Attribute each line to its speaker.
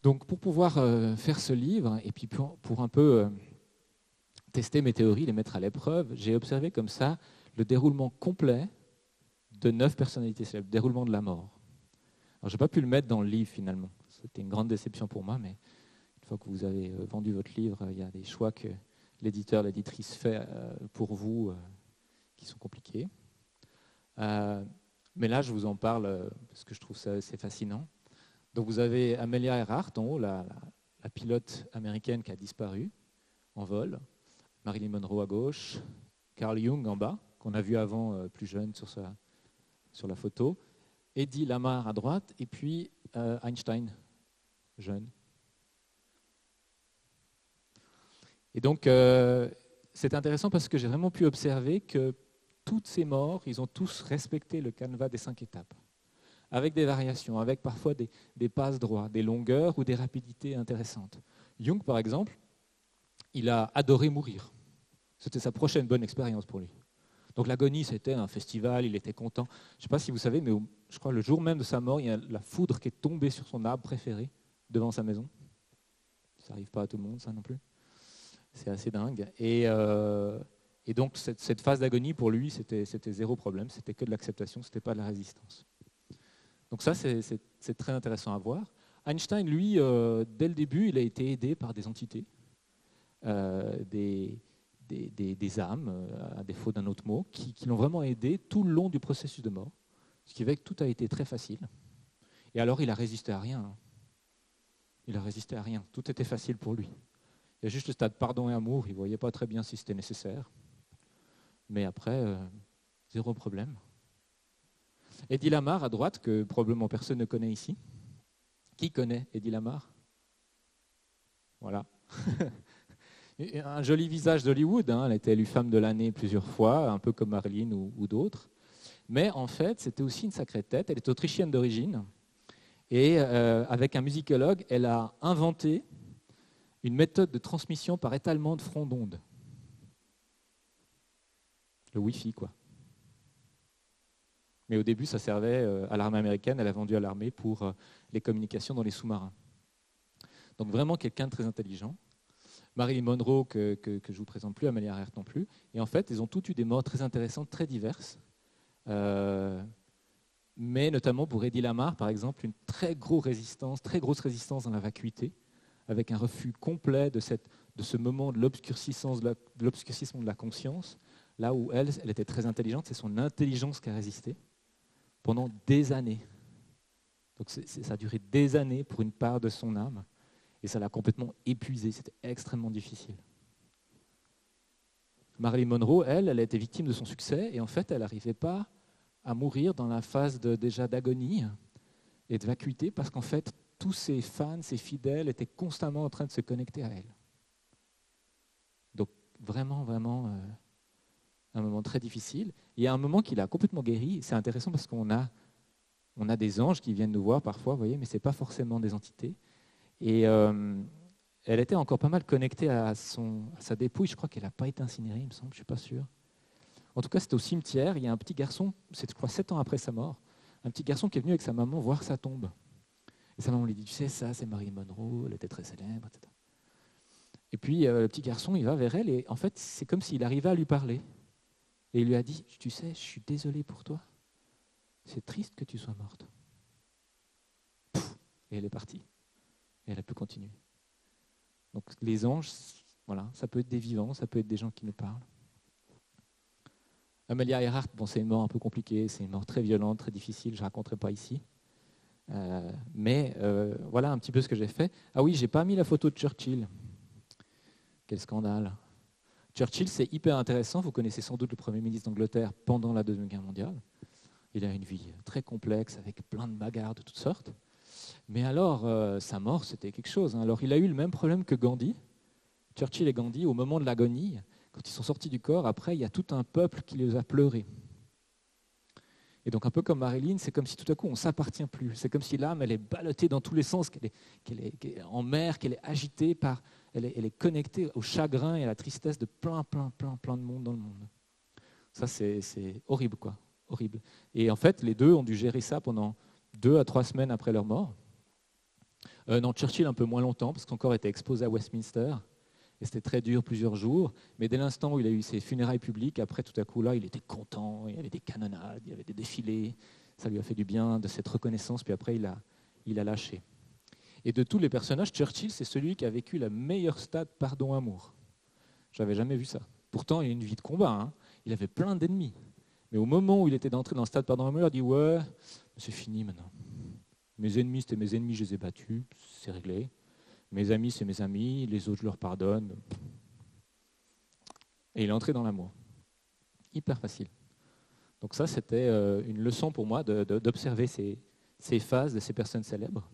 Speaker 1: Donc pour pouvoir faire ce livre, et puis pour un peu tester mes théories, les mettre à l'épreuve, j'ai observé comme ça le déroulement complet de 9 personnalités célèbres, le déroulement de la mort. Alors je n'ai pas pu le mettre dans le livre finalement, c'était une grande déception pour moi, mais une fois que vous avez vendu votre livre, il y a des choix que l'éditeur, l'éditrice fait pour vous qui sont compliqués. Mais là, je vous en parle parce que je trouve ça assez fascinant. Donc vous avez Amelia Earhart en haut, la pilote américaine qui a disparu en vol, Marilyn Monroe à gauche, Carl Jung en bas, qu'on a vu avant plus jeune sur la photo, Eddie Lamar à droite, et puis Einstein, jeune. Et donc c'est intéressant parce que j'ai vraiment pu observer que toutes ces morts, ils ont tous respecté le canevas des 5 étapes, avec des variations, avec parfois des passes droits, des longueurs ou des rapidités intéressantes. Jung, par exemple, il a adoré mourir. C'était sa prochaine bonne expérience pour lui. Donc l'agonie, c'était un festival, il était content. Je ne sais pas si vous savez, mais je crois le jour même de sa mort, il y a la foudre qui est tombée sur son arbre préféré, devant sa maison. Ça n'arrive pas à tout le monde, ça non plus. C'est assez dingue. Et donc cette phase d'agonie, pour lui, c'était zéro problème, c'était que de l'acceptation, c'était pas de la résistance. Donc ça, c'est très intéressant à voir. Einstein, lui, dès le début, il a été aidé par des entités, des âmes, à défaut d'un autre mot, qui l'ont vraiment aidé tout le long du processus de mort, ce qui fait que tout a été très facile. Et alors, il a résisté à rien. Il a résisté à rien. Tout était facile pour lui. Il y a juste le stade pardon et amour. Il ne voyait pas très bien si c'était nécessaire. Mais après, zéro problème. Eddie Lamar à droite, que probablement personne ne connaît ici. Qui connaît Eddie Lamar? Voilà. Un joli visage d'Hollywood. Hein. Elle a été élue femme de l'année plusieurs fois, un peu comme Marilyn ou d'autres. Mais en fait, c'était aussi une sacrée tête. Elle est autrichienne d'origine. Et avec un musicologue, elle a inventé une méthode de transmission par étalement de front d'onde. Le Wi-Fi, quoi. Mais au début, ça servait à l'armée américaine. Elle a vendu à l'armée pour les communications dans les sous-marins. Donc vraiment quelqu'un de très intelligent. Marilyn Monroe, que je ne vous présente plus, Amelia Earhart non plus. Et en fait, ils ont toutes eu des morts très intéressantes, très diverses. Mais notamment pour Eddie Lamar, par exemple, une très grosse résistance dans la vacuité, avec un refus complet de ce moment de l'obscurcissement de la conscience, là où elle était très intelligente, c'est son intelligence qui a résisté pendant des années. Donc ça a duré des années pour une part de son âme, et ça l'a complètement épuisée, c'était extrêmement difficile. Marilyn Monroe, elle a été victime de son succès, et en fait, elle n'arrivait pas à mourir dans la phase déjà d'agonie et de vacuité, parce qu'en fait, tous ses fans, ses fidèles étaient constamment en train de se connecter à elle. Donc vraiment, vraiment, un moment très difficile. Il y a un moment qu'il a complètement guéri. C'est intéressant parce qu'on a des anges qui viennent nous voir parfois, vous voyez, mais ce n'est pas forcément des entités. Et elle était encore pas mal connectée à sa dépouille. Je crois qu'elle n'a pas été incinérée, il me semble, je ne suis pas sûr. En tout cas, c'était au cimetière. Il y a un petit garçon, c'est je crois 7 ans après sa mort, un petit garçon qui est venu avec sa maman voir sa tombe. Et sa maman lui dit, tu sais, ça, c'est Marilyn Monroe, elle était très célèbre, etc. Et puis, le petit garçon, il va vers elle, et en fait, c'est comme s'il arrivait à lui parler. Et il lui a dit, tu sais, je suis désolé pour toi. C'est triste que tu sois morte. Pouf, et elle est partie. Et elle a pu continuer. Donc, les anges, voilà, ça peut être des vivants, ça peut être des gens qui nous parlent. Amelia Earhart, bon, c'est une mort un peu compliquée, c'est une mort très violente, très difficile, je ne raconterai pas ici. Mais voilà un petit peu ce que j'ai fait. Ah oui, je n'ai pas mis la photo de Churchill. Quel scandale. Churchill, c'est hyper intéressant. Vous connaissez sans doute le Premier ministre d'Angleterre pendant la Deuxième Guerre mondiale. Il a une vie très complexe, avec plein de bagarres de toutes sortes. Mais alors, sa mort, c'était quelque chose. Alors, il a eu le même problème que Gandhi. Churchill et Gandhi, au moment de l'agonie, quand ils sont sortis du corps, après, il y a tout un peuple qui les a pleurés. Et donc, un peu comme Marilyn, c'est comme si tout à coup, on ne s'appartient plus. C'est comme si l'âme, elle est ballottée dans tous les sens, qu'elle est en mer, qu'elle est agitée par... Elle est connectée au chagrin et à la tristesse de plein de monde dans le monde. Ça, c'est horrible, quoi. Horrible. Et en fait, les deux ont dû gérer ça pendant 2 à 3 semaines après leur mort. Non, Churchill un peu moins longtemps, parce qu'encore était exposé à Westminster, et c'était très dur, plusieurs jours. Mais dès l'instant où il a eu ses funérailles publiques, après tout à coup là, il était content, il y avait des canonnades, il y avait des défilés, ça lui a fait du bien de cette reconnaissance, puis après il a lâché. Et de tous les personnages, Churchill, c'est celui qui a vécu la meilleure stade pardon-amour. J'avais jamais vu ça. Pourtant, il a une vie de combat, hein. Il avait plein d'ennemis. Mais au moment où il était d'entrer dans le stade pardon-amour, il a dit « Ouais, c'est fini maintenant. Mes ennemis, c'était mes ennemis, je les ai battus, c'est réglé. Mes amis, c'est mes amis, les autres, je leur pardonne. » Et il est entré dans l'amour. Hyper facile. Donc ça, c'était une leçon pour moi d'observer ces phases de ces personnes célèbres.